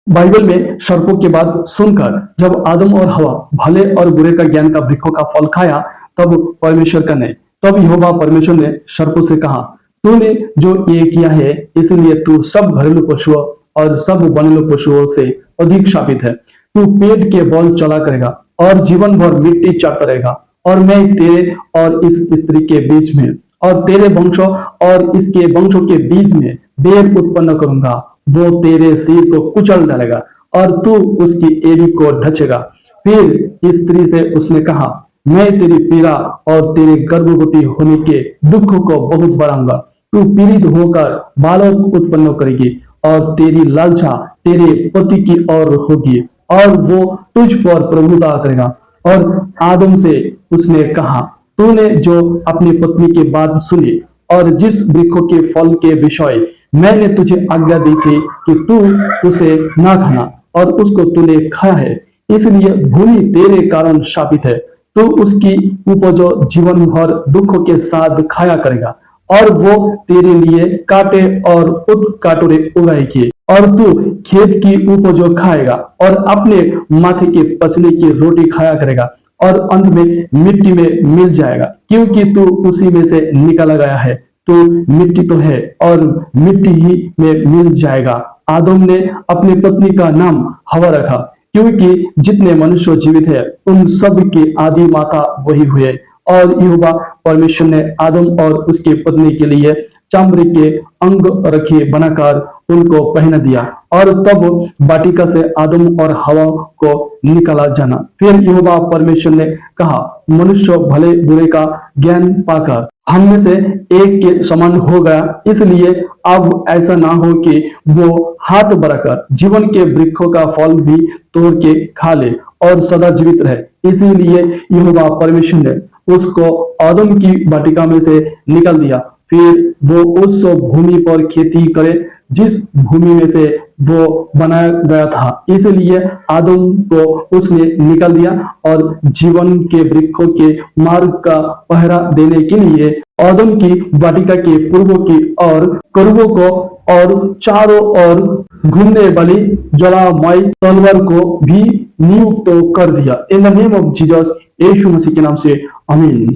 Bible में सर्पों की बात सुनकर जब आदम और हवा भले और बुरे का ज्ञान का वृक्षों का फल खाया, तब यहोवा परमेश्वर ने सर्पों से कहा, तूने जो ये किया है इसलिए तू सब घरेलू पशुओं और सब वनों पशुओं से अधिक शापित है। तू पेट के बल चला करेगा और जीवन भर मिट्टी चाटता रहेगा। और मैं तेरे और इस स्त्री के बीच में और तेरे वंशों और इसके वंशों के बीच में बैर उत्पन्न करूंगा। वो तेरे सिर को कुचल डालेगा और तू उसकी एड़ी को ढचेगा। फिर स्त्री से उसने कहा, मैं तेरी पीड़ा और तेरे गर्भवती होने के दुख को बहुत बढ़ाऊंगा। तू पीड़ित होकर बालक उत्पन्न करेगी और तेरी लालसा तेरे पति की ओर होगी और वो तुझ पर प्रभुता करेगा। और आदम से उसने कहा, तूने जो अपनी पत्नी की बात सुनी और जिस वृक्ष के फल के विषय मैंने तुझे आज्ञा दी थी कि तू उसे ना खाना, और उसको तूने खाया है, इसलिए भूमि तेरे कारण शापित है। तू उसकी उपज जीवन भर दुखों के साथ खाया करेगा और वो तेरे लिए कांटे और उत्काटोरे उगाएगी। और तू खेत की उपज खाएगा और अपने माथे के पसीने की रोटी खाया करेगा और अंत में मिट्टी में मिल जाएगा, क्योंकि तू उसी में से निकाला गया है। तो मिट्टी तो है और मिट्टी ही में मिल जाएगा। आदम ने अपनी पत्नी का नाम हवा रखा, क्योंकि जितने मनुष्य जीवित है उन सब की आदि माता वही हुए। और यहोवा परमेश्वर ने आदम और उसकी पत्नी के लिए चमड़े के अंग रखे बनाकर उनको पहना दिया, और तब वाटिका से आदम और हवा को निकाला जाना। फिर यहोवा परमेश्वर ने कहा, मनुष्य भले बुरे का ज्ञान पाकर हम में से एक के समान हो गया, इसलिए अब ऐसा ना हो कि वो हाथ बढ़ाकर जीवन के वृक्षों का फल भी तोड़ के खा ले और सदा जीवित रहे। इसीलिए यहोवा परमेश्वर ने उसको आदम की वाटिका में से निकाल दिया। फिर वो उस भूमि पर खेती करे जिस भूमि में से वो बनाया गया था। इसलिए आदम को उसने निकाल दिया और जीवन के वृक्षों के मार्ग का पहरा देने के लिए आदम की वाटिका के पूर्व की और करूबों को और चारों ओर घूमने वाली ज्वालामय तलवार को भी नियुक्त कर दिया। In the name of Jesus, यीशु मसीह के नाम से, आमीन।